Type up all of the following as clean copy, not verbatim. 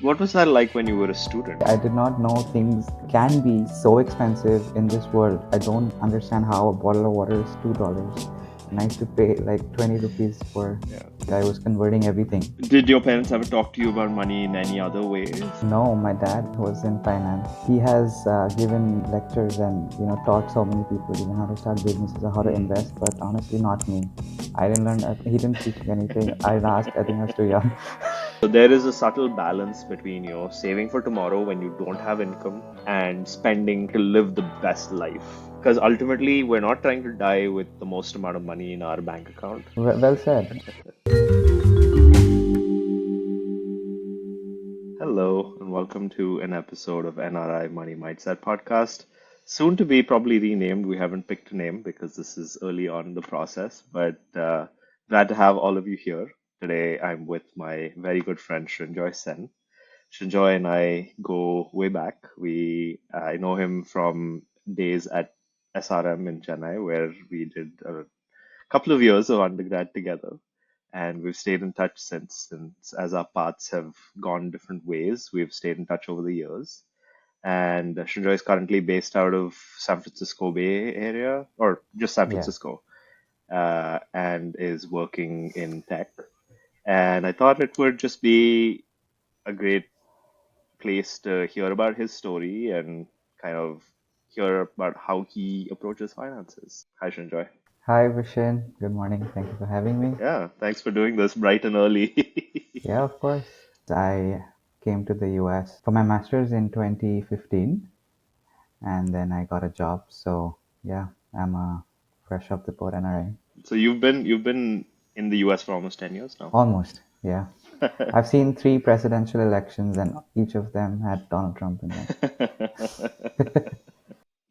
What was that like when you were a student? I did not know things can be so expensive in this world. I don't understand how a bottle of water is $2. And I used to pay like 20 rupees for. Yeah. I was converting everything. Did your parents ever talk to you about money in any other ways? No, my dad was in finance. He has given lectures and taught so many people how to start businesses or how to invest. But honestly, not me. I didn't learn. He didn't teach me anything. I didn't ask. I think I was too young. So there is a subtle balance between saving for tomorrow when you don't have income and spending to live the best life. Because ultimately, we're not trying to die with the most amount of money in our bank account. Well said. Hello, and welcome to an episode of NRI Money Mindset Podcast. Soon to be probably renamed. We haven't picked a name because this is early on in the process, but glad to have all of you here. Today, I'm with my very good friend Srinjoy Sen. Srinjoy and I go way back. I know him from days at SRM in Chennai, where we did a couple of years of undergrad together, and we've stayed in touch since as our paths have gone different ways. We've stayed in touch over the years. And Srinjoy is currently based out of San Francisco Bay Area, or just San Yeah. Francisco, and is working in tech. And I thought it would just be a great place to hear about his story and kind of hear about how he approaches finances. Hi, Srinjoy. Hi, Vrishin. Good morning. Thank you for having me. Yeah, thanks for doing this bright and early. Yeah, of course. I came to the US for my master's in 2015 and then I got a job. So, yeah, I'm a fresh off the boat NRI. So you've been in the US for almost 10 years now. Almost, yeah. I've seen 3 presidential elections and each of them had Donald Trump in them.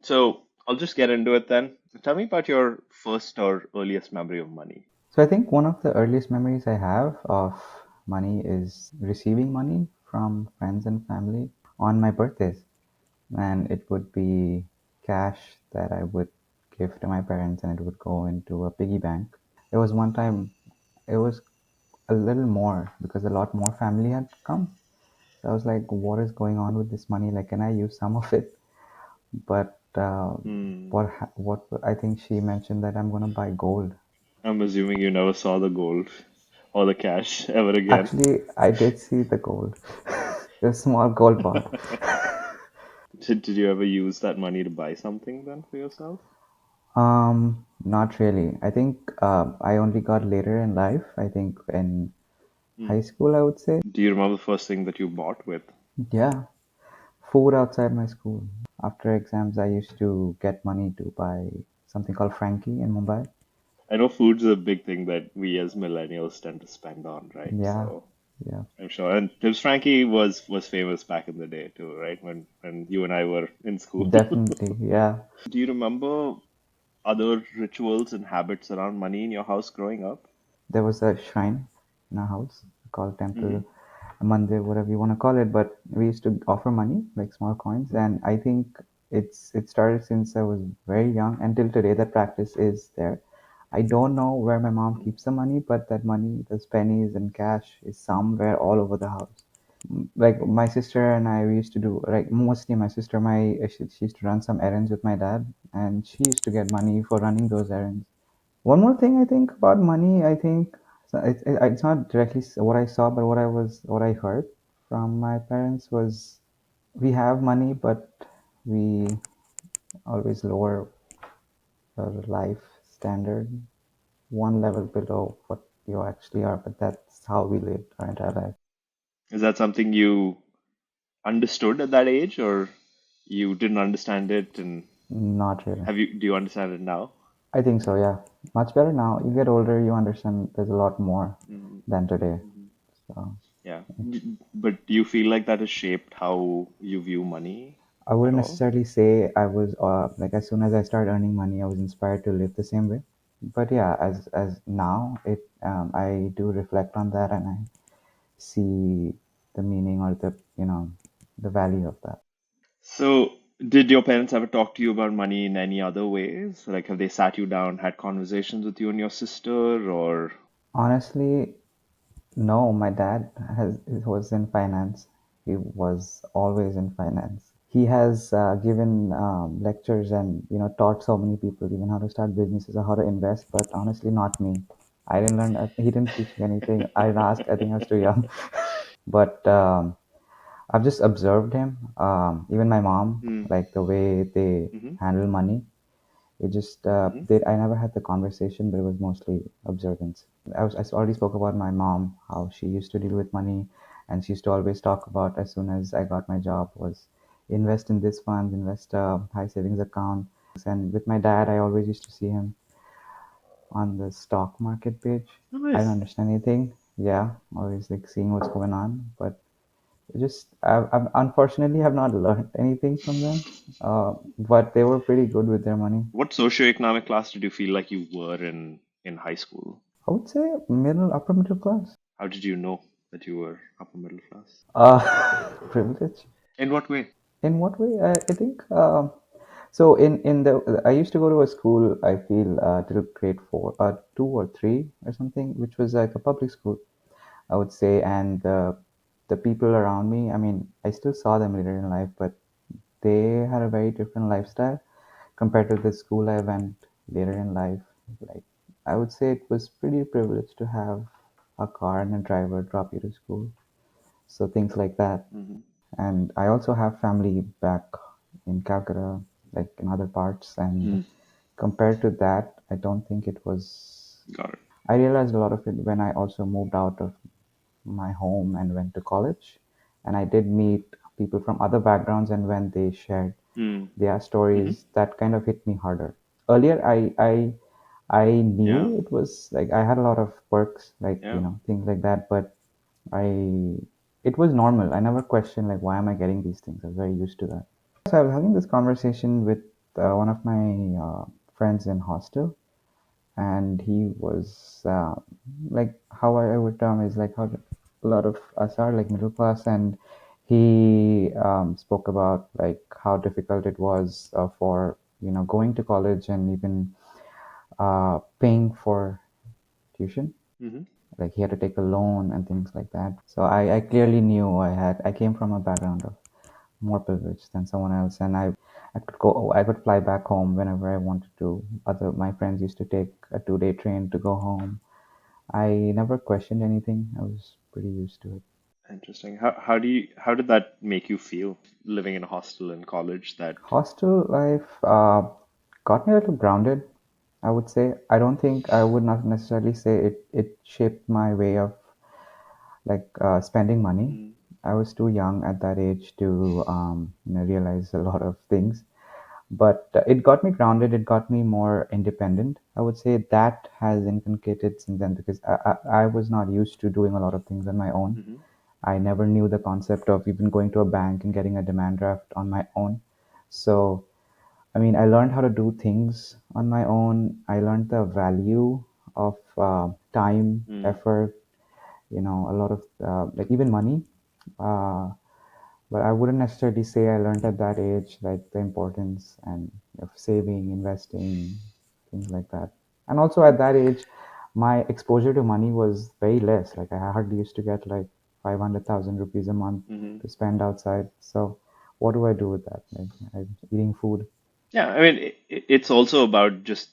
So I'll just get into it then. Tell me about your first or earliest memory of money. So, I think one of the earliest memories I have of money is receiving money from friends and family on my birthdays. And it would be cash that I would give to my parents and it would go into a piggy bank. There was one time it was a little more because a lot more family had come. So I was like, what is going on with this money? Like, can I use some of it? But Hmm. what I think she mentioned that I'm gonna buy gold. I'm assuming you never saw the gold or the cash ever again. Actually, I did see the gold, a small gold bar. Did you ever use that money to buy something then for yourself? Not really. I think I only got later in life. I think in Hmm. high school, I would say. Do you remember the first thing that you bought with? Yeah, food outside my school. After exams, I used to get money to buy something called Frankie in Mumbai. I know food's a big thing that we as millennials tend to spend on, right? Yeah, So yeah, I'm sure. And Tips Frankie was famous back in the day too, right? When you and I were in school. definitely. Yeah, Do you remember other rituals and habits around money in your house growing up? there was a shrine in our house called Hmm. temple, a mandir, whatever you want to call it. But we used to offer money, like small coins, and I think it started since I was very young until today. That practice is there. I don't know where my mom keeps the money, but that money, those pennies and cash, is somewhere all over the house. Like my sister and I, we used to do like mostly my sister. She used to run some errands with my dad, and she used to get money for running those errands. One more thing I think about money, I think so it's not directly what I saw, but what I heard from my parents was we have money, but we always lower our life standard one level below what you actually are. But that's how we lived our entire life. Is that something you understood at that age, or you didn't understand it? And Not really. do you understand it now? I think so, yeah. Much better now. You get older, you understand there's a lot more Mhm. than today. Mhm. So Yeah. But do you feel like that has shaped how you view money I at wouldn't all? necessarily say I was like as soon as I started earning money, I was inspired to live the same way. But yeah, as now I do reflect on that and I see the meaning or the value of that. So, did your parents ever talk to you about money in any other ways? Like, have they sat you down, had conversations with you and your sister, or Honestly, no, my dad was in finance. He was always in finance. He has given lectures and taught so many people even how to start businesses or how to invest. But honestly, not me. I didn't learn. He didn't teach me anything. I didn't ask. I think I was too young. But I've just observed him. Even my mom, Mm. like the way they Mm-hmm. handle money. It just Mm-hmm. I never had the conversation, but it was mostly observance. I already spoke about my mom, how she used to deal with money, and she used to always talk about as soon as I got my job was invest in this fund, invest a high savings account, and with my dad, I always used to see him on the stock market page. I don't Nice. understand anything. Yeah, always like seeing what's going on, but it just I unfortunately have not learned anything from them. But they were pretty good with their money. What socioeconomic class did you feel like you were in high school? I would say upper middle class. How did you know that you were upper middle class? Privilege. In what way? In what way? I think so. In the I used to go to a school. I feel till grade four, two or three or something, which was like a public school, I would say. And the people around me. I mean, I still saw them later in life, but they had a very different lifestyle compared to the school I went later in life. Like I would say, it was pretty privileged to have a car and a driver drop you to school. So things like that. Mm-hmm. And I also have family back in Calcutta, like in other parts. And Mm. compared to that, I don't think it was. Got it. I realized a lot of it when I also moved out of my home and went to college. And I did meet people from other backgrounds, and when they shared Mm. their Mm-hmm. stories, that kind of hit me harder. Earlier, I Yeah. knew it was like I had a lot of perks, like Yeah. things like that, but I it was normal. I never questioned like why am I getting these things. I was very used to that. So I was having this conversation with one of my friends in hostel, and he was like how I would term is like how a lot of us are like middle class, and he spoke about like how difficult it was for going to college and even paying for tuition. Mm-hmm. Like he had to take a loan and things like that. So I clearly knew I came from a background of more privilege than someone else, and I could fly back home whenever I wanted to. Other my friends used to take a 2-day train to go home. I never questioned anything. I was pretty used to it. Interesting. How did that make you feel living in a hostel in college? That Hostel life got me a little grounded, I would say. I don't think I would not necessarily say it shaped my way of like spending money. mm, I was too young at that age to realize a lot of things, but it got me grounded. It got me more independent. I would say that has inculcated since then because I was not used to doing a lot of things on my own. mm-hmm. I never knew the concept of even going to a bank and getting a demand draft on my own. So, I mean, I learned how to do things on my own. I learned the value of time, Mm, effort, a lot of like even money. Uh, but I wouldn't necessarily say I learned at that age like the importance and of saving, investing, things like that. And also at that age, my exposure to money was very less. Like I hardly used to get like 500,000 rupees a month mm-hmm. to spend outside. So what do I do with that? Like I'm eating food. Yeah, I mean, it's also about just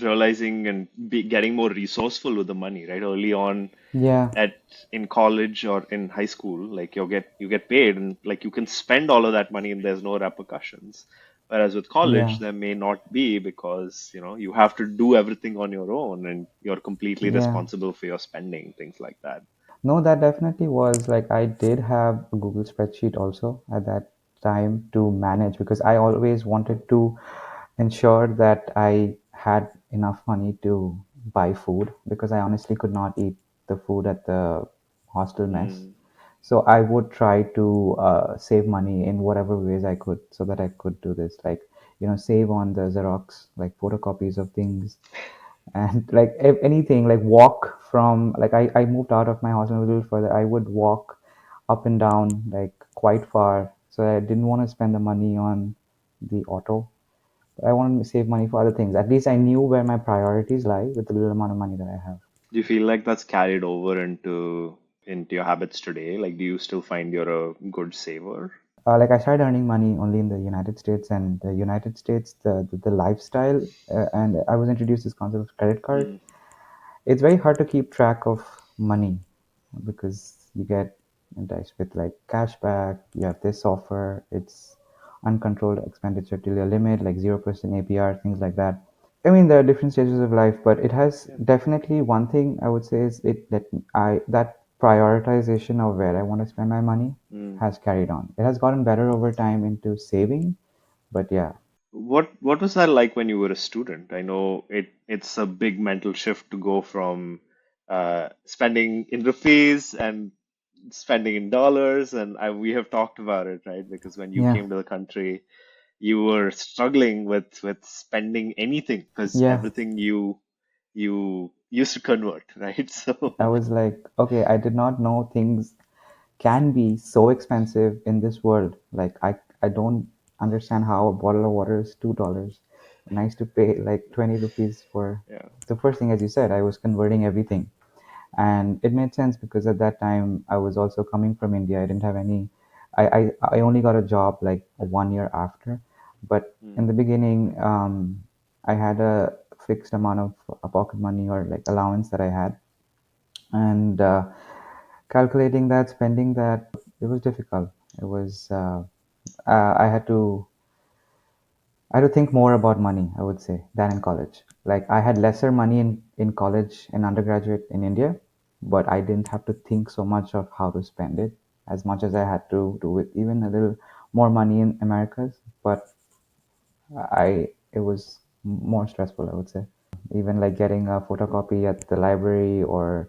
realizing and getting more resourceful with the money, right? Early on Yeah, at in college or in high school, like you get paid and like you can spend all of that money and there's no repercussions. Whereas with college, yeah, there may not be because, you have to do everything on your own and you're completely yeah. responsible for your spending, things like that. No, that definitely was like I did have a Google spreadsheet also at that time to manage because I always wanted to ensure that I had enough money to buy food because I honestly could not eat the food at the hostel mess. Mm, So I would try to save money in whatever ways I could so that I could do this. Like, save on the Xerox, like photocopies of things and like if anything like walk from like I moved out of my house and a little further. I would walk up and down like quite far, so I didn't want to spend the money on the auto. I wanted to save money for other things. At least I knew where my priorities lie with the little amount of money that I have. do you feel like that's carried over into your habits today? Like, do you still find you're a good saver? Like I started earning money only in the United States, and the United States, the lifestyle, and I was introduced this concept of credit card. Mm, It's very hard to keep track of money because you get enticed with like cashback. You have this offer. It's uncontrolled expenditure till your limit, like 0% APR, things like that. I mean, there are different stages of life, but it has yeah. definitely one thing I would say is it that that prioritization of where I want to spend my money Mm. has carried on. It has gotten better over time into saving, but yeah, What was that like when you were a student? I know it's a big mental shift to go from spending in rupees and spending in dollars, and we have talked about it, right? Because when you yeah, came to the country, you were struggling with spending anything because yeah. everything you used to convert, right? I So was like, okay, I did not know things can be so expensive in this world. Like I don't understand how a bottle of water is $2 when I used to pay like 20 rupees for yeah. the first thing, as you said, I was converting everything. And it made sense because at that time I was also coming from India. I didn't have any. I only got a job like 1 year after, but in Mm. the beginning, I had a fixed amount of pocket money or like allowance that I had, and calculating that, spending that, it was difficult. It was I had to think more about money, I would say, than in college. Like I had lesser money in college and undergraduate in India, but I didn't have to think so much of how to spend it as much as I had to do with even a little more money in Americas. But it was more stressful, I would say. Even like getting a photocopy at the library or,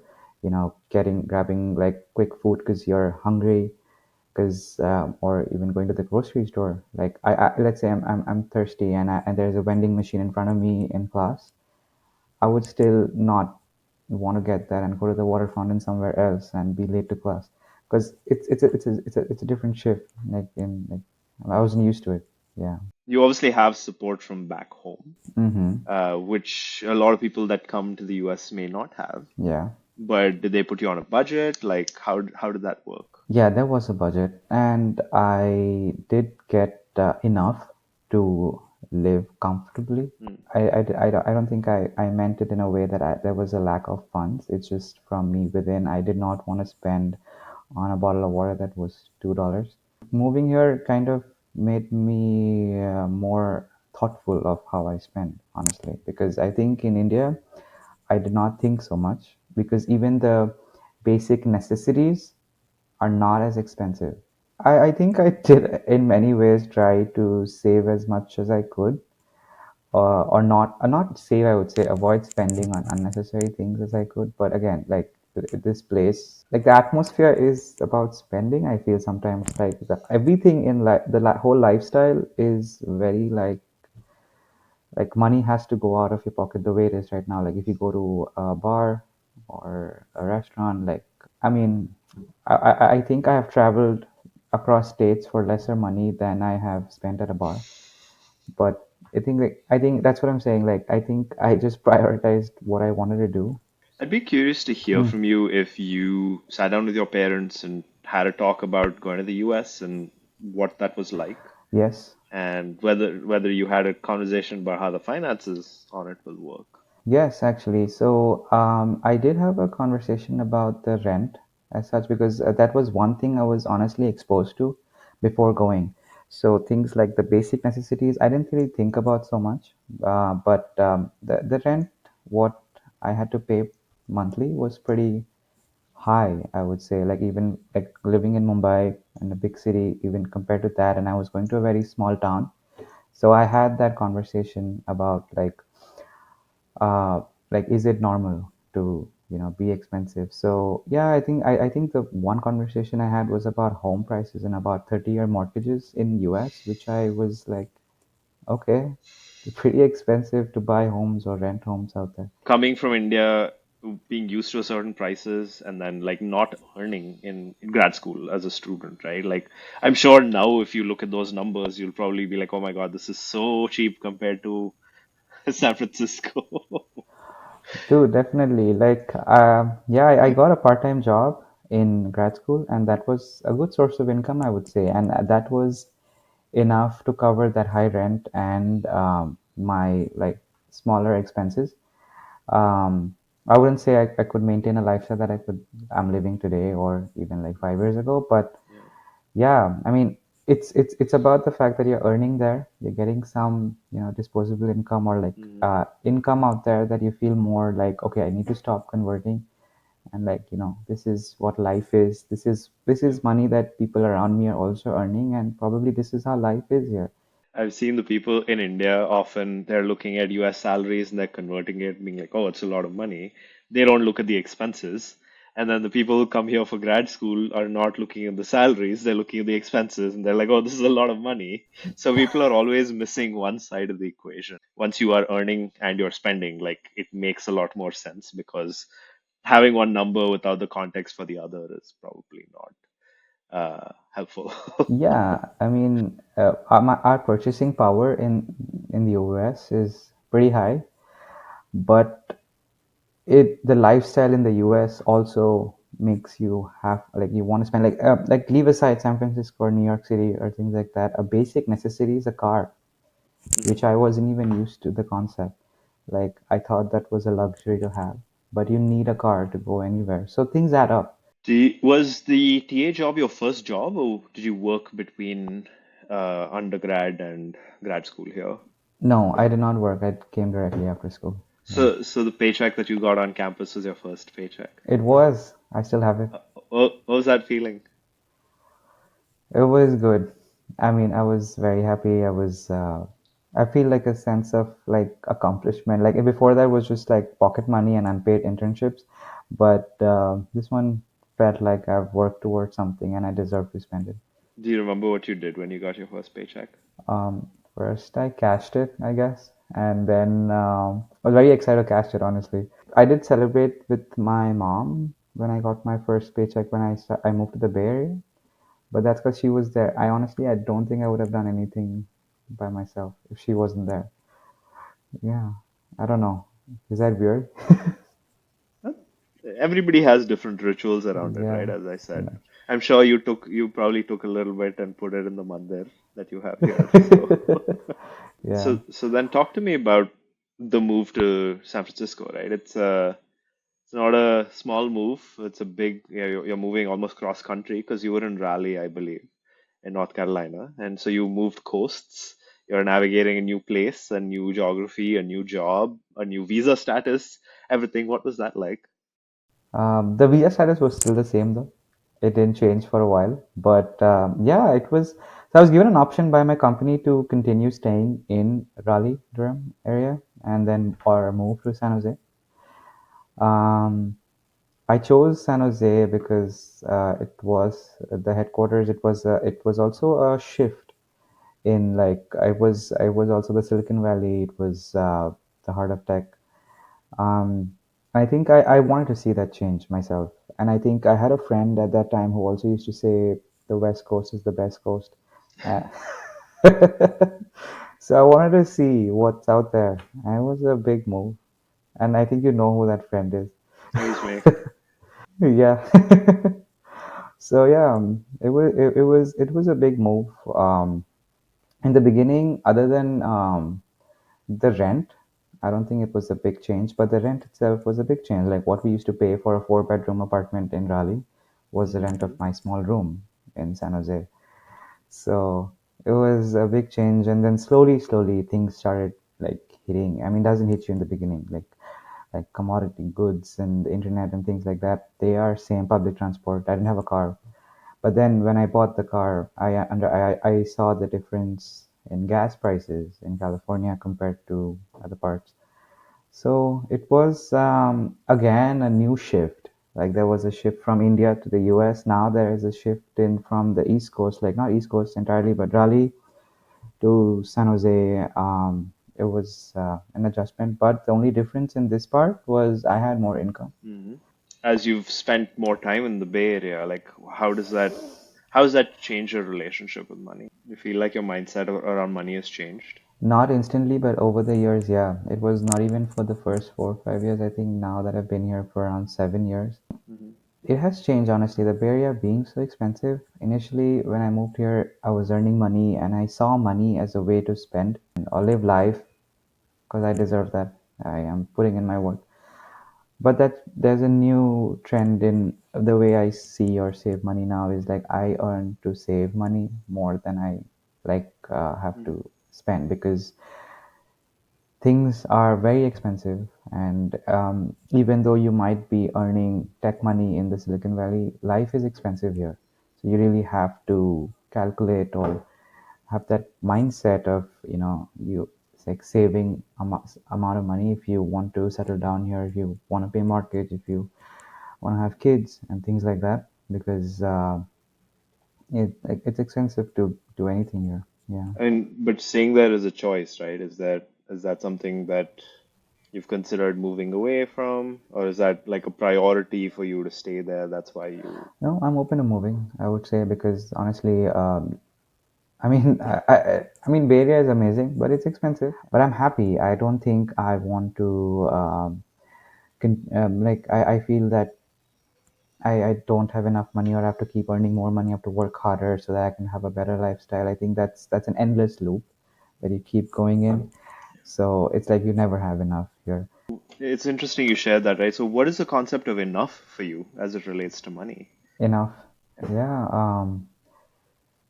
grabbing like quick food because you're hungry because or even going to the grocery store like let's say I'm thirsty and there's a vending machine in front of me in class. I would still not want to get that and go to the water fountain somewhere else and be late to class because it's a different shift like in like I wasn't used to it. Yeah. You obviously have support from back home, Mm-hmm. which a lot of people that come to the US may not have. Yeah. But did they put you on a budget? Like, how did that work? Yeah, there was a budget, and I did get enough to live comfortably. Mm. I don't think I meant it in a way that there was a lack of funds. It's just from me within. I did not want to spend on a bottle of water that was $2. Moving here kind of made me more thoughtful of how I spend, honestly, because I think in India, I did not think so much because even the basic necessities are not as expensive. I think I did in many ways try to save as much as I could, or not save. I would say avoid spending on unnecessary things as I could. But again, like this place, like the atmosphere is about spending. I feel sometimes like everything in whole lifestyle is very like money has to go out of your pocket the way it is right now. Like if you go to a bar or a restaurant, like I mean, I think I have traveled across states for lesser money than I have spent at a bar. But I think that's what I'm saying. Like I think I just prioritized what I wanted to do. I'd be curious to hear Mm, from you if you sat down with your parents and had a talk about going to the US and what that was like, yes. and whether you had a conversation about how the finances on it will work. Yes, actually. So I did have a conversation about the rent as such because that was one thing I was honestly exposed to before going. So things like the basic necessities, I didn't really think about so much. But the rent, what I had to pay monthly was pretty high, I would say. Like even like living in Mumbai in a big city, even compared to that, and I was going to a very small town. So I had that conversation about uh, like is it normal to be expensive. So yeah, I think the one conversation I had was about home prices and about 30-year mortgages in US, which I was like, okay, it's pretty expensive to buy homes or rent homes out there. Coming from India, being used to a certain prices, and then like not earning in grad school as a student, right? Like, I'm sure now if you look at those numbers, you'll probably be like, oh my God, this is so cheap compared to San Francisco. Dude, definitely. Like, yeah, I got a part-time job in grad school, and that was a good source of income, I would say. And that was enough to cover that high rent and my like smaller expenses. I wouldn't say I could maintain a lifestyle that I'm living today or even like 5 years ago, but Yeah. yeah, I mean, it's about the fact that you're earning there, you're getting some, disposable income or like Mhm. income out there that you feel more like, okay, I need to stop converting and like, this is what life is. This is Yep. money that people around me are also earning, and probably this is how life is here. I've seen the people in India often they're looking at US salaries and they're converting it, being like, oh, it's a lot of money. They don't look at the expenses. And then the people who come here for grad school are not looking at the salaries, they're looking at the expenses and they're like, oh, this is a lot of money. So people are always missing one side of the equation. Once you are earning and you're spending, like it makes a lot more sense because having one number without the context for the other is probably not helpful. Yeah, I mean, our purchasing power in the US is pretty high, but the lifestyle in the US also makes you have like you want to spend like leave aside San Francisco or New York City or things like that. A basic necessity is a car, which I wasn't even used to the concept. Like I thought that was a luxury to have, but you need a car to go anywhere. So things add up. Was the TA job your first job, or did you work between undergrad and grad school here? No, I did not work. I came directly after school. Yeah. So the paycheck that you got on campus was your first paycheck. It was. I still have it. What was that feeling? It was good. I mean, I was very happy. I feel like a sense of like accomplishment. Like before that was just like pocket money and unpaid internships, but this one felt like I've worked towards something and I deserve to spend it. Do you remember what you did when you got your first paycheck? First I cashed it, I guess, and then I was very excited to cash it, honestly. I did celebrate with my mom when I got my first paycheck when I moved to the Bay Area. But that's because she was there. I don't think I would have done anything by myself if she wasn't there. Yeah, I don't know. Is that weird? Huh? Everybody has different rituals around it, right? Yeah, As I said, yeah, I'm sure you probably took a little bit and put it in the mandir that you have here. So. yeah. So then talk to me about the move to San Francisco, right? It's not a small move. It's a big, yeah, you're moving almost cross country because you were in Raleigh, I believe, in North Carolina. And so you moved coasts. You're navigating a new place, a new geography, a new job, a new visa status, everything. What was that like? The visa status was still the same though. It didn't change for a while, but yeah, it was. So I was given an option by my company to continue staying in Raleigh, Durham area, and then or move to San Jose. Um, I chose San Jose because it was the headquarters. It was also a shift in like I was also the Silicon Valley. It was the heart of tech. Um, I think I wanted to see that change myself, and I think I had a friend at that time who also used to say the West Coast is the best coast. Uh, so I wanted to see what's out there, and it was a big move. And I think you know who that friend is. Excuse me. Yeah. So yeah, it was a big move. In the beginning, other than the rent, I don't think it was a big change, but the rent itself was a big change. Like what we used to pay for a four-bedroom apartment in Raleigh was the rent of Hmm. my small room in San Jose. So it was a big change, and then slowly, things started like hitting. I mean, it doesn't hit you in the beginning, like commodity goods and the internet and things like that. They are same public transport. I didn't have a car, but then when I bought the car, I saw the difference in gas prices in California compared to other parts. So it was again a new shift. Like there was a shift from India to the US. Now there is a shift in from the East Coast, like not East Coast entirely, but Raleigh to San Jose. It was an adjustment, but the only difference in this part was I had more income. Hmm. As you've spent more time in the Bay Area, like how does that change your relationship with money? You feel like your mindset around money has changed? Not instantly, but over the years, yeah. It was not even for the first 4 or 5 years. I think now that I've been here for around 7 years. It has changed, honestly. The Bay Area being so expensive. Initially, when I moved here, I was earning money and I saw money as a way to spend or live life because I deserve that. I am putting in my work. But that there's a new trend in the way I see or save money now is like I earn to save money more than I have Mhm. to spend because things are very expensive, and even though you might be earning tech money in the Silicon Valley, life is expensive here. So you really have to calculate or have that mindset of you it's like saving amount of money if you want to settle down here, if you want to pay mortgage, if you want to have kids and things like that, because it's expensive to do anything here. Yeah. And but staying there is a choice, right? Is that something that you've considered moving away from, or is that like a priority for you to stay there? That's why you. No, I'm open to moving, I would say, because honestly, I mean, I mean, Bay Area is amazing, but it's expensive. But I'm happy. I don't think I want to. I feel that I don't have enough money, or I have to keep earning more money. I have to work harder so that I can have a better lifestyle. I think that's an endless loop that you keep going in. So it's like you never have enough here. It's interesting you shared that, right? So, what is the concept of enough for you as it relates to money? Enough. Yeah.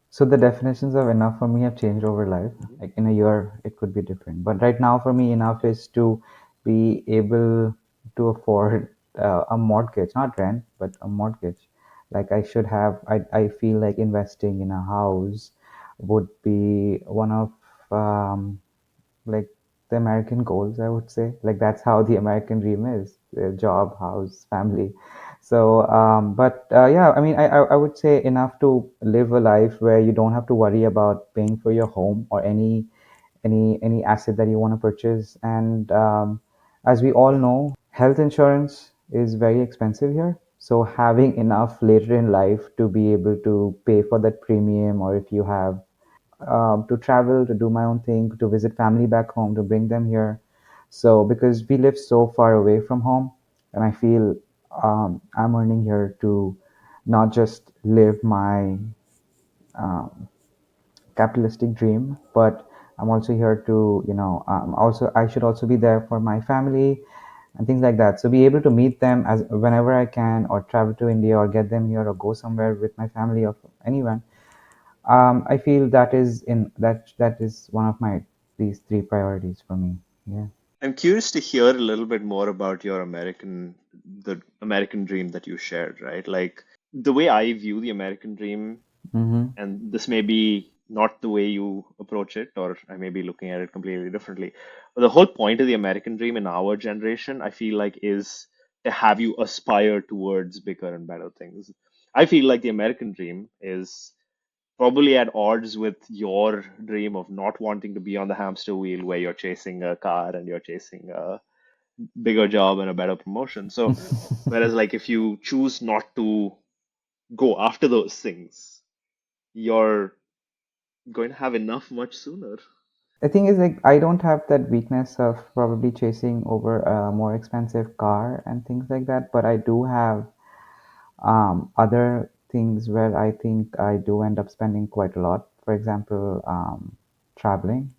So the definitions of enough for me have changed over life. Mhm. Like in a year, it could be different. But right now, for me, enough is to be able to afford a mortgage, not rent, but a mortgage. Like I should have, I feel like investing in a house would be one of like the American goals, I would say. Like that's how the American dream is: job, house, family. So, yeah, I mean, I would say enough to live a life where you don't have to worry about paying for your home or any asset that you want to purchase. And as we all know, health insurance is very expensive here. So having enough later in life to be able to pay for that premium, or if you have to travel, to do my own thing, to visit family back home, to bring them here. So, because we live so far away from home, and I feel I'm earning here to not just live my um, capitalistic dream, but I'm also here to, also I should also be there for my family and things like that. So be able to meet them as whenever I can, or travel to India, or get them here, or go somewhere with my family or anyone. I feel that is one of my these three priorities for me. Yeah. I'm curious to hear a little bit more about the American dream that you shared, right? Like the way I view the American dream, Mm-hmm. and this may be not the way you approach it, or I may be looking at it completely differently. But the whole point of the American dream in our generation, I feel like, is to have you aspire towards bigger and better things. I feel like the American dream is probably at odds with your dream of not wanting to be on the hamster wheel where you're chasing a car and you're chasing a bigger job and a better promotion. So, whereas, like, if you choose not to go after those things, you're going to have enough much sooner. The thing is, like, I don't have that weakness of probably chasing over a more expensive car and things like that, but I do have other things where I think I do end up spending quite a lot. For example, traveling.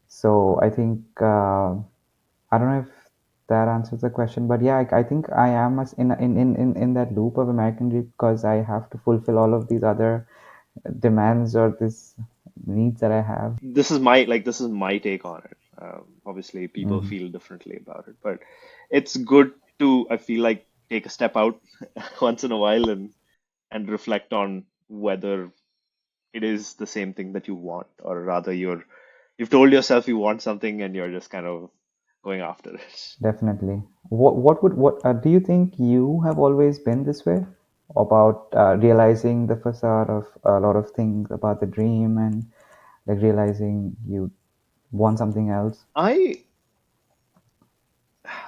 So I think I don't know if that answers the question, but yeah, I think I am in that loop of American Dream because I have to fulfill all of these other demands or this needs that I have. This is my take on it. Obviously, people Hmm. feel differently about it, but it's good to, I feel like, take a step out once in a while and reflect on whether it is the same thing that you want, or rather you've told yourself you want something and you're just kind of going after it. Definitely. What do you think you have always been this way about realizing the facade of a lot of things about the dream and like realizing you want something else? I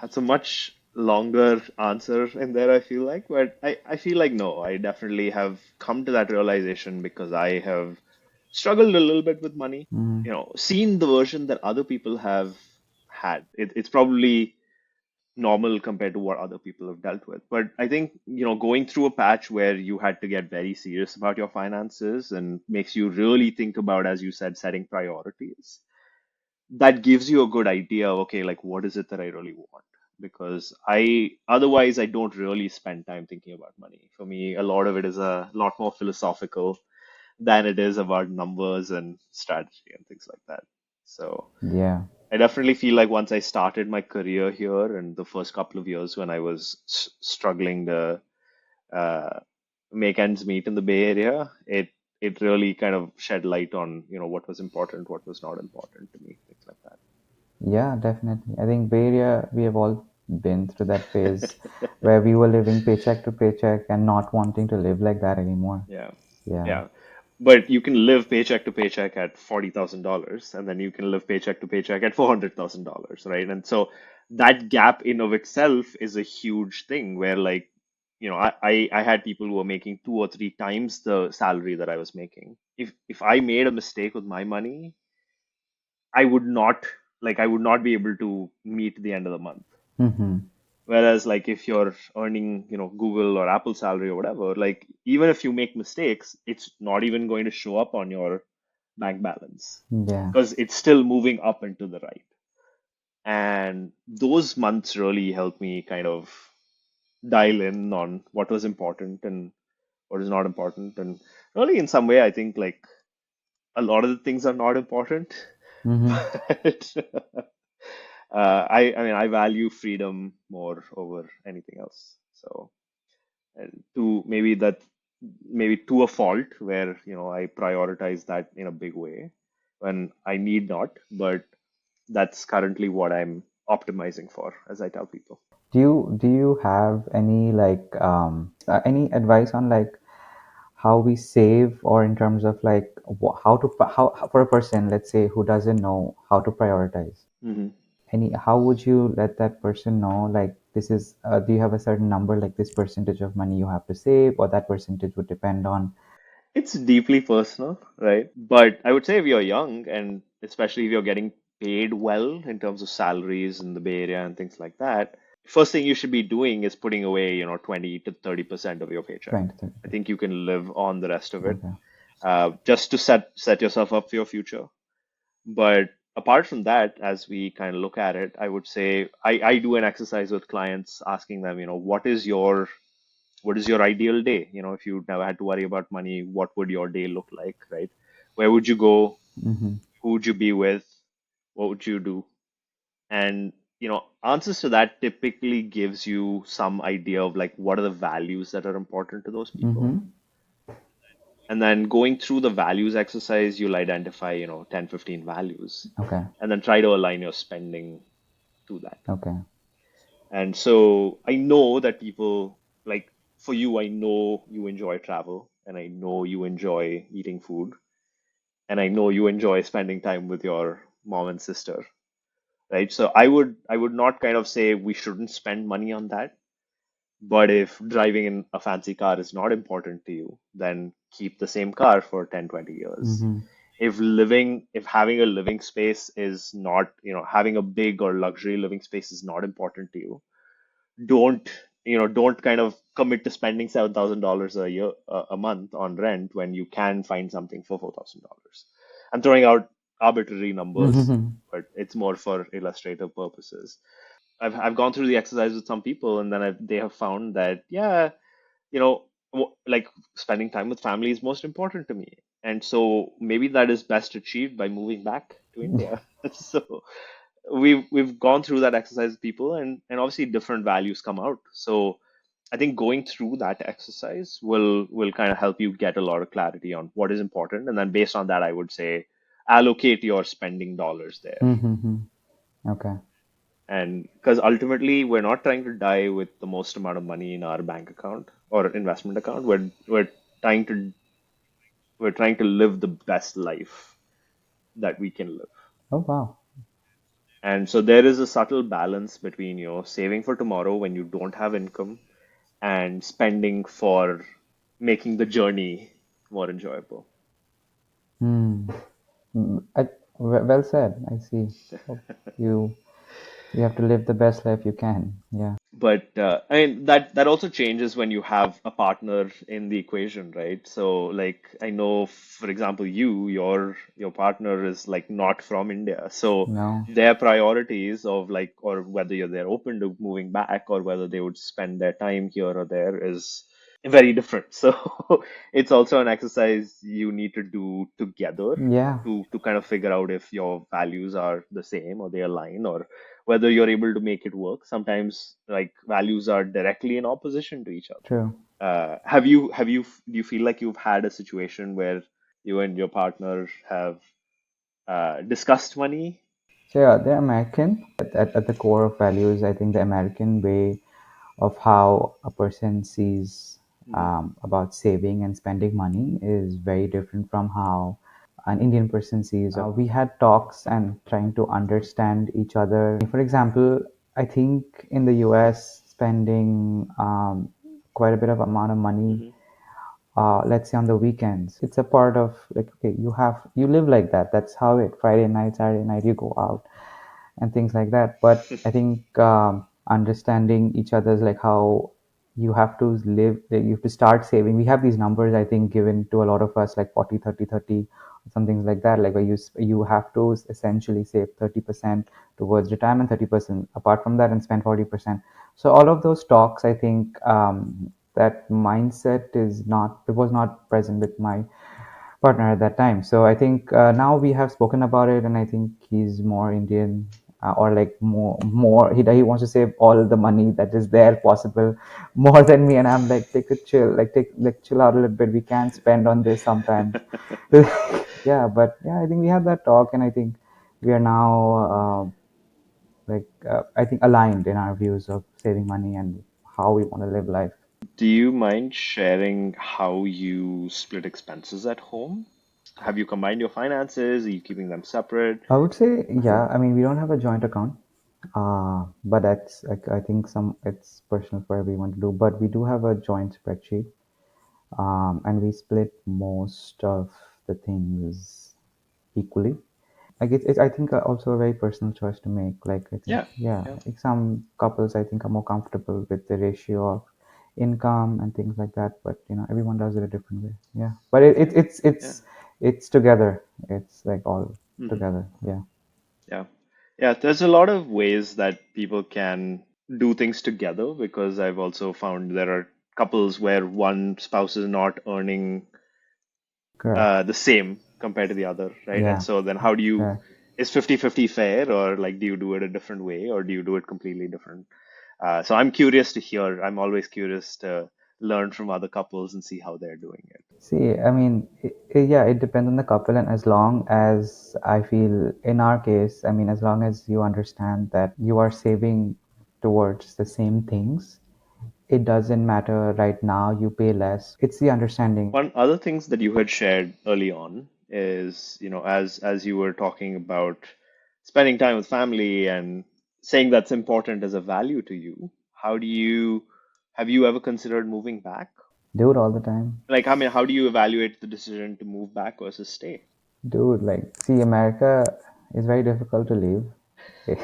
That's a much longer answer in there, I feel like, but I feel like no, I definitely have come to that realization because I have struggled a little bit with money, Mm, seen the version that other people have had. It's probably normal compared to what other people have dealt with. But I think, going through a patch where you had to get very serious about your finances and makes you really think about, as you said, setting priorities, that gives you a good idea of, okay, like what is it that I really want? Because otherwise I don't really spend time thinking about money. For me, a lot of it is a lot more philosophical than it is about numbers and strategy and things like that. So Yeah. I definitely feel like once I started my career here and the first couple of years when I was struggling to uh, make ends meet in the Bay Area, it really kind of shed light on, what was important, what was not important to me, things like Yeah, definitely. I think Bay Area, we have all been through that phase where we were living paycheck to paycheck and not wanting to live like that anymore. Yeah. Yeah. Yeah. But you can live paycheck to paycheck at $40,000, and then you can live paycheck to paycheck at $400,000, right? And so that gap in of itself is a huge thing where, like, I had people who were making two or three times the salary that I was making. If I made a mistake with my money, I would not I would not be able to meet the end of the month. Mm-hmm. Whereas, like, if you're earning, Google or Apple salary or whatever, like, even if you make mistakes, it's not even going to show up on your bank balance Yeah. because it's still moving up and to the right. And those months really helped me kind of dial in on what was important and what is not important. And really, in some way, I think like a lot of the things are not important, Mm-hmm. but I mean, I value freedom more over anything else. So, and to maybe to a fault where I prioritize that in a big way when I need not, but that's currently what I'm optimizing for, as I tell people. Do you have any any advice on like how we save, or in terms of like how to how for a person, let's say, who doesn't know how to prioritize? Hmm. Any, how would you let that person know, like, this is do you have a certain number, like this percentage of money you have to save, or that percentage would depend on? It's deeply personal, right? But I would say if you're young and especially if you're getting paid well in terms of salaries in the Bay Area and things like that, first thing you should be doing is putting away, 20 to 30% of your paycheck. 20 30 I think you can live on the rest of it, Okay. just to set yourself up for your future. But apart from that, as we kind of look at it, I would say I do an exercise with clients asking them, what is your ideal day? If you never had to worry about money, what would your day look like, right? Where would you go? Mm-hmm. Who would you be with? What would you do? And answers to that typically gives you some idea of like what are the values that are important to those people. Mm-hmm. And then going through the values exercise, you'll identify, 10, 15 values, Okay. and then try to align your spending to that. Okay. And so I know that people, like, for you, I know you enjoy travel and I know you enjoy eating food and I know you enjoy spending time with your mom and sister, right? So I would not kind of say we shouldn't spend money on that. But if driving in a fancy car is not important to you, then keep the same car for 10, 20 years. Mm-hmm. If having a living space is not, having a big or luxury living space is not important to you, don't kind of commit to spending $7,000 a year, a month on rent when you can find something for $4,000. I'm throwing out arbitrary numbers, Mm-hmm. but it's more for illustrative purposes. I've gone through the exercise with some people, and then they have found that, yeah, like spending time with family is most important to me, and so maybe that is best achieved by moving back to India. So we've gone through that exercise with people, and obviously different values come out. So I think going through that exercise will kind of help you get a lot of clarity on what is important, and then based on that, I would say allocate your spending dollars there. Mm-hmm. Okay. And because ultimately, we're not trying to die with the most amount of money in our bank account or investment account. Trying to we're trying to live the best life that we can live. Oh, wow. And so there is a subtle balance between, saving for tomorrow when you don't have income and spending for making the journey more enjoyable. Hmm. Well said. I see. Oh, you. You have to live the best life you can. Yeah. But I mean that also changes when you have a partner in the equation, right? So like I know, for example, your partner is like not from India, so No. their priorities of like or whether they're open to moving back or whether they would spend their time here or there is very different. So it's also an exercise you need to do together Yeah. to kind of figure out if your values are the same or they align or whether you're able to make it work. Sometimes like values are directly in opposition to each other. True. Do you feel like you've had a situation where you and your partner have discussed money? So yeah, the American at the core of values, I think the American way of how a person sees Hmm. about saving and spending money is very different from how an Indian person sees. We had talks and trying to understand each other. For example, I think in the US, spending quite a bit of amount of money, Hmm. let's say on the weekends, it's a part of like, okay, you live like that. That's how it. Friday night, Saturday night, you go out and things like that. But I think understanding each other's like how you have to live, like you have to start saving. We have these numbers, I think, given to a lot of us, like 40, 30, 30, some things like that. Like where you have to essentially save 30% towards retirement, 30% apart from that, and spend 40%. So all of those talks, I think that mindset it was not present with my partner at that time. So I think now we have spoken about it, and I think he's more Indian, or like more. He wants to save all the money that is there possible, more than me. And I'm like, take a chill, like chill out a little bit. We can spend on this sometimes. Yeah, but yeah, I think we had that talk, and I think we are now I think aligned in our views of saving money and how we want to live life. Do you mind sharing how you split expenses at home? Have you combined your finances? Are you keeping them separate? I would say, yeah. I mean, we don't have a joint account, but that's like I think some it's personal for everyone to do. But we do have a joint spreadsheet, and we split most of the things equally. Like it's I think also a very personal choice to make. Like I think, Yeah, yeah, yeah. like some couples I think are more comfortable with the ratio of income and things like that. But everyone does it a different way. Yeah, but Yeah. it's together. It's like all Hmm. together. Yeah. Yeah. Yeah, there's a lot of ways that people can do things together because I've also found there are couples where one spouse is not earning Correct. the same compared to the other, right? And Yeah. so then how do you, Correct. is 50-50 fair or like do you do it a different way or do you do it completely different? So I'm curious to hear. I'm always curious to learn from other couples and see how they're doing it. See, I mean, yeah, it depends on the couple, and as long as I feel in our case, I mean, as long as you understand that you are saving towards the same things, it doesn't matter right now, you pay less. It's the understanding. One other things that you had shared early on is, as you were talking about spending time with family and saying that's important as a value to you, how do you have you ever considered moving back? Do it all the time. Like, I mean, how do you evaluate the decision to move back versus stay? Dude, like, see, America is very difficult to leave. It,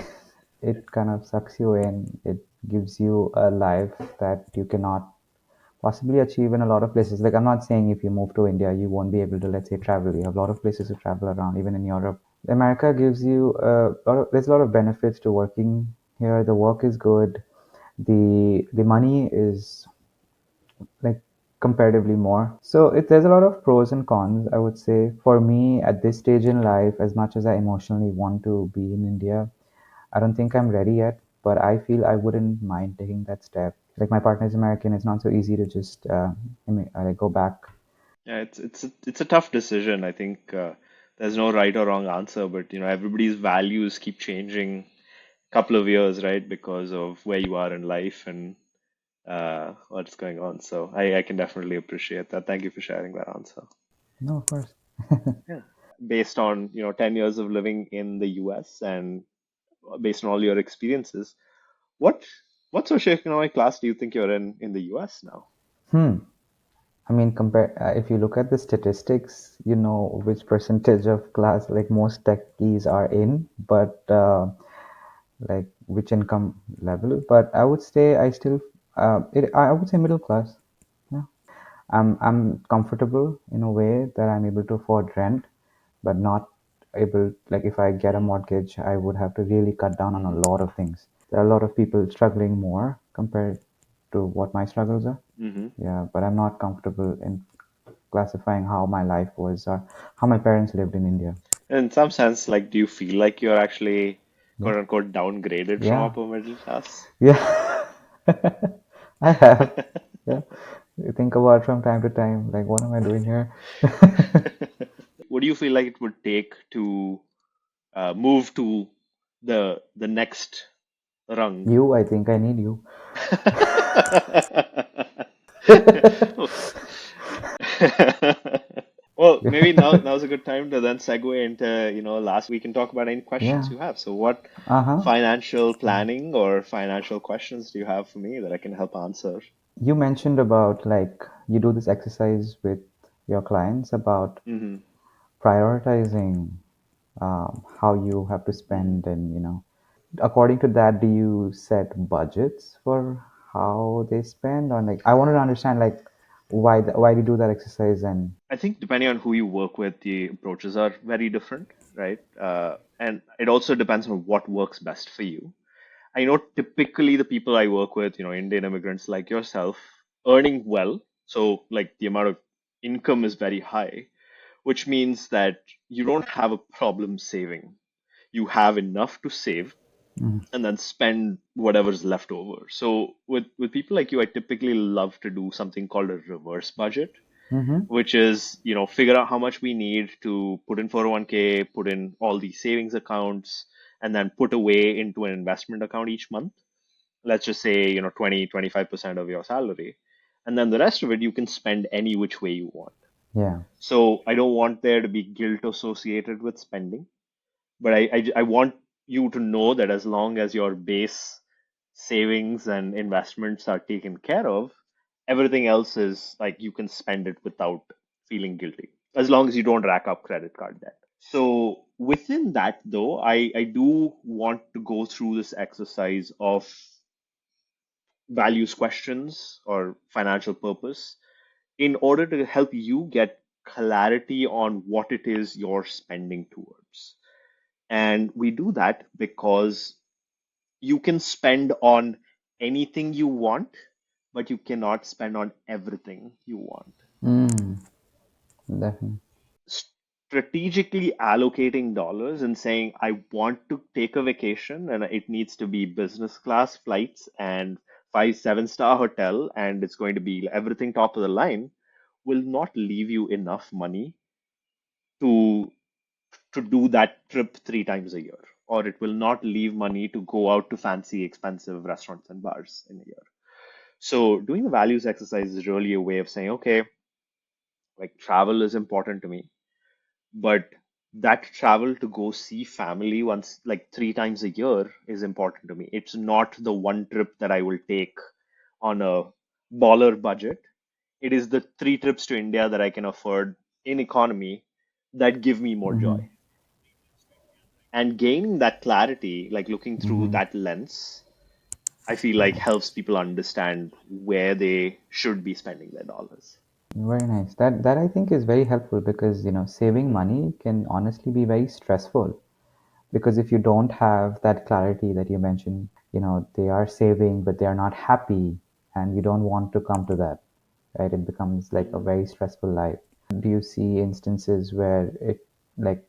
it kind of sucks you in. It gives you a life that you cannot possibly achieve in a lot of places. Like, I'm not saying if you move to India, you won't be able to, let's say, travel. You have a lot of places to travel around, even in Europe. America gives you there's a lot of benefits to working here. The work is good. The money is like comparatively more. So there's a lot of pros and cons, I would say. For me, at this stage in life, as much as I emotionally want to be in India, I don't think I'm ready yet, but I feel I wouldn't mind taking that step. Like my partner is American, it's not so easy to just like go back. Yeah, it's a tough decision. I think there's no right or wrong answer, but everybody's values keep changing couple of years, right? Because of where you are in life and what's going on. So I can definitely appreciate that. Thank you for sharing that answer. No, of course. Yeah. Based on, 10 years of living in the US and based on all your experiences, what what socioeconomic class do you think you're in the US now? Hmm. I mean, compare if you look at the statistics, you know which percentage of class like most techies are in, but like which income level, but I would say I still, I would say middle class. Yeah. I'm comfortable in a way that I'm able to afford rent, but not able, like if I get a mortgage, I would have to really cut down on a Mm-hmm. lot of things. There are a lot of people struggling more compared to what my struggles are. Mm-hmm. Yeah, but I'm not comfortable in classifying how my life was or how my parents lived in India. In some sense, like, do you feel like you're actually Yeah. quote unquote downgraded from Yeah. upper middle class? Yeah. I have. Yeah. You think about from time to time, like, what am I doing here? What do you feel like it would take to move to the next rung? You, I think I need you. Well, Yeah. maybe now's a good time to then segue into, last we can talk about any questions Yeah. you have. So what Uh-huh. financial planning or financial questions do you have for me that I can help answer? You mentioned about like you do this exercise with your clients about Hmm. prioritizing how you have to Hmm. spend, and according to that, do you set budgets for how they spend? Or like, I wanted to understand like why do you do that exercise? And I think depending on who you work with, the approaches are very different, right? And it also depends on what works best for you. I know typically the people I work with, Indian immigrants like yourself, earning well. So, like, the amount of income is very high, which means that you don't have a problem saving. You have enough to save mm, and then spend whatever's left over. So, with people like you, I typically love to do something called a reverse budget, mm-hmm, which is, figure out how much we need to put in 401k, put in all these savings accounts, and then put away into an investment account each month. Let's just say, 20-25% of your salary. And then the rest of it, you can spend any which way you want. yeah, So I don't want there to be guilt associated with spending, but I want you to know that as long as your base savings and investments are taken care of, everything else is like you can spend it without feeling guilty, as long as you don't rack up credit card debt. So within that, though, I do want to go through this exercise of values questions or financial purpose in order to help you get clarity on what it is you're spending towards. And we do that because you can spend on anything you want, but you cannot spend on everything you want. mm, definitely. Strategically allocating dollars and saying, I want to take a vacation and it needs to be business class flights and 5 7 star hotel and it's going to be everything top of the line will not leave you enough money to do that trip 3 times a year, or it will not leave money to go out to fancy expensive restaurants and bars in a year. So doing the values exercise is really a way of saying, okay, like, travel is important to me, but that travel to go see family once, like, 3 times a year is important to me. It's not the one trip that I will take on a baller budget. It is the 3 trips to India that I can afford in economy that give me more Mm-hmm, joy. And gaining that clarity, like looking through mm-hmm. that lens, I feel like helps people understand where they should be spending their dollars. Very nice. That I think is very helpful because saving Hmm. money can honestly be very stressful. Because if you don't have that clarity that you mentioned, they are saving but they are not happy, and you don't want to come to that, right? It becomes like a Hmm. very stressful life. Do you see instances where it like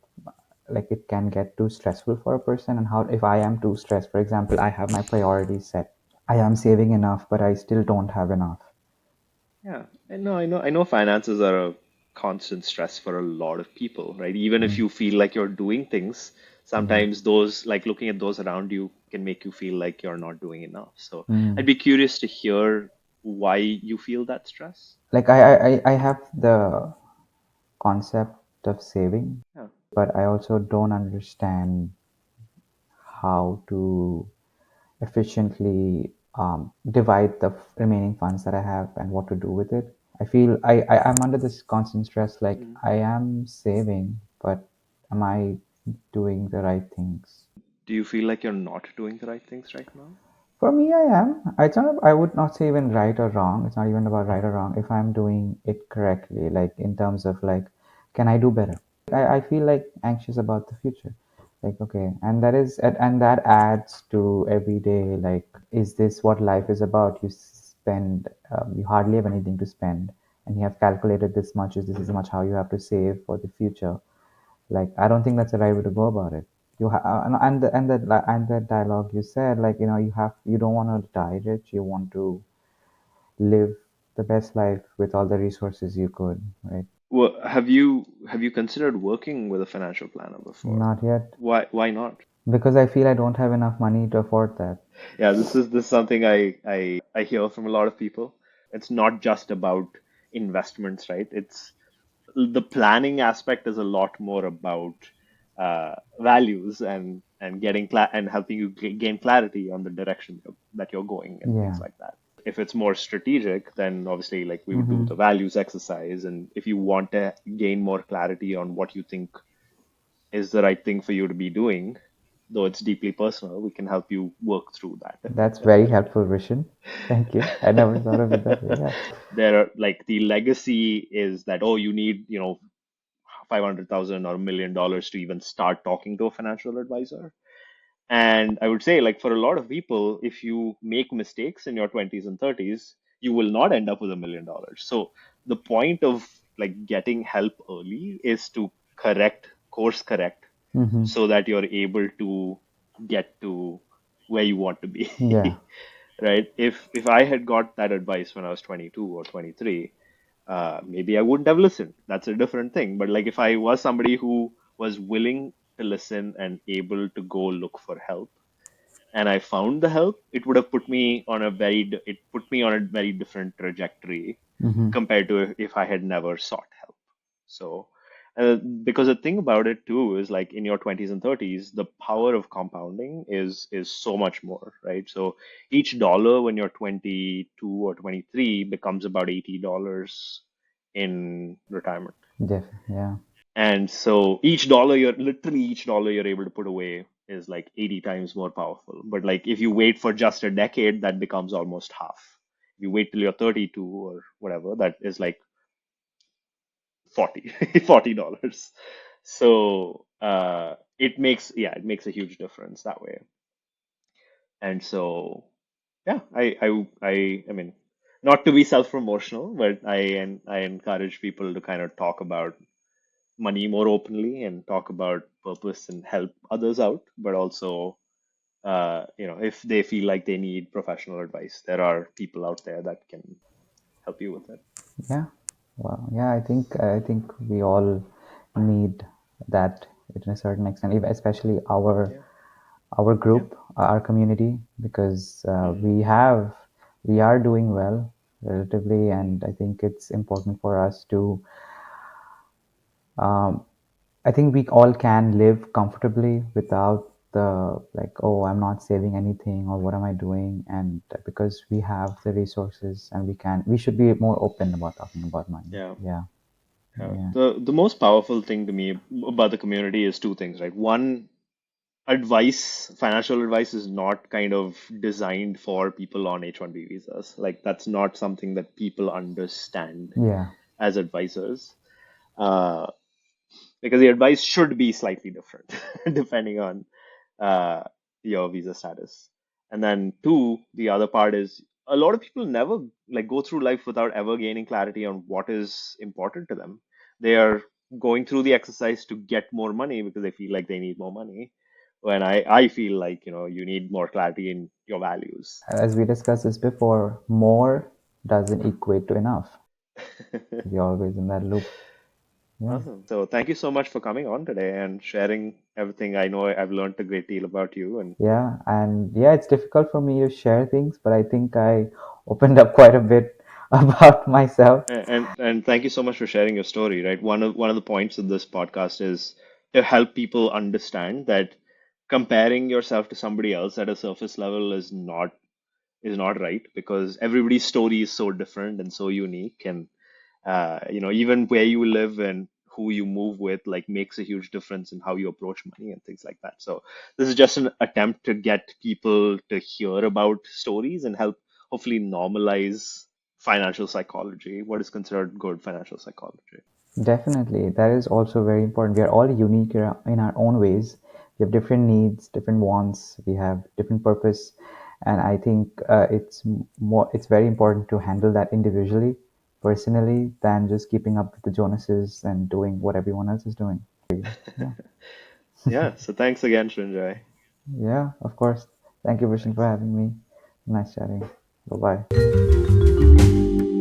it can get too stressful for a person? And how, if I am too stressed, for example, I have my priorities set, I am saving enough but I still don't have enough. Yeah, I know finances are a constant stress for a lot of people, right? Even if Mm, you feel like you're doing things, yeah. sometimes those, like looking at those around you, can make you feel like you're not doing enough. So I'd Mm. be curious to hear why you feel that stress. Like I have the concept of saving, Yeah. but I also don't understand how to efficiently divide the remaining funds that I have and what to do with it. I feel I'm under this constant stress, like Mm. I am saving, but am I doing the right things? Do you feel like you're not doing the right things right now? For me, I am. It's not. I would not say even right or wrong. It's not even about right or wrong. If I'm doing it correctly, like in terms of like, can I do better? I feel like anxious about the future. Like, okay, and and that adds to every day. Like, is this what life is about? You hardly have anything to spend, and you have calculated this much. Is this is much how you have to save for the future? Like, I don't think that's the right way to go about it. And the dialogue you said, like, you don't want to die rich. You want to live the best life with all the resources you could, right? Well, have you considered working with a financial planner before? Not yet, Why not? because I feel I don't have enough money to afford that. Yeah, this is something I hear from a lot of people. It's not just about investments, right? It's the planning aspect is a lot more about values and getting and helping you gain clarity on the direction that you're going and things Yeah. like that. If it's more strategic, then obviously like we would do Mm-hmm. the values exercise, and if you want to gain more clarity on what you think is the right thing for you to be doing, though it's deeply personal, we can help you work through that. That's very helpful, Rishan. Thank you. I never thought of it that way. Yeah. There are like the legacy is that, oh, you need 500,000 or $1 million to even start talking to a financial advisor. And I would say, like, for a lot of people, if you make mistakes in your 20s and 30s, you will not end up with $1 million. So the point of like getting help early is to course correct, Mm-hmm. so that you're able to get to where you want to be. Yeah. Right? If I had got that advice when I was 22 or 23, maybe I wouldn't have listened. That's a different thing. But like if I was somebody who was willing to listen and able to go look for help, and I found the help, it would have it put me on a very different trajectory Mm-hmm. compared to if I had never sought help. So, because the thing about it too is like in your 20s and 30s, the power of compounding is so much more, right? So each dollar when you're 22 or 23 becomes about $80 in retirement. Yeah. And so each dollar you're able to put away is like 80 times more powerful. But like if you wait for just a decade, that becomes almost half. If you wait till you're 32 or whatever, that is like 40 $40. So it makes a huge difference that way. And so yeah, I mean, not to be self-promotional, but I encourage people to kind of talk about money more openly and talk about purpose and help others out, but also if they feel like they need professional advice, there are people out there that can help you with it. Yeah. Well, yeah, I think we all need that to a certain extent, especially Yeah. our Yeah. group, our community, because Hmm. we are doing well relatively, and I think it's important for us to. Um, I think we all can live comfortably without the like, oh, I'm not saving anything, or what am I doing? And because we have the resources, and we should be more open about talking about money. Yeah. Yeah. Yeah. The most powerful thing to me about the community is two things, right? One, financial advice is not kind of designed for people on H-1B visas. Like that's not something that people understand Yeah. as advisors. Uh, because the advice should be slightly different depending on uh, your visa status. And then two, the other part is a lot of people never like go through life without ever gaining clarity on what is important to them. They are going through the exercise to get more money because they feel like they need more money. When I feel like, you need more clarity in your values. As we discussed this before, more doesn't equate to enough. You're always in that loop. Yeah. Awesome. So thank you so much for coming on today and sharing everything. I know I've learned a great deal about you, and Yeah. And yeah, it's difficult for me to share things, but I think I opened up quite a bit about myself. and thank you so much for sharing your story, right? One of the points of this podcast is to help people understand that comparing yourself to somebody else at a surface level is not right, because everybody's story is so different and so unique, and even where you live and who you move with like makes a huge difference in how you approach money and things like that. So this is just an attempt to get people to hear about stories and help hopefully normalize financial psychology, what is considered good financial psychology. Definitely, that is also very important. We are all unique in our own ways. We have different needs, different wants. We have different purpose, and I think it's very important to handle that individually, personally, than just keeping up with the Jonases and doing what everyone else is doing. Yeah, Yeah, so thanks again, Srinjoy. yeah, of course. Thank you, Vrishin, for Thanks. having me. Nice chatting. Bye bye.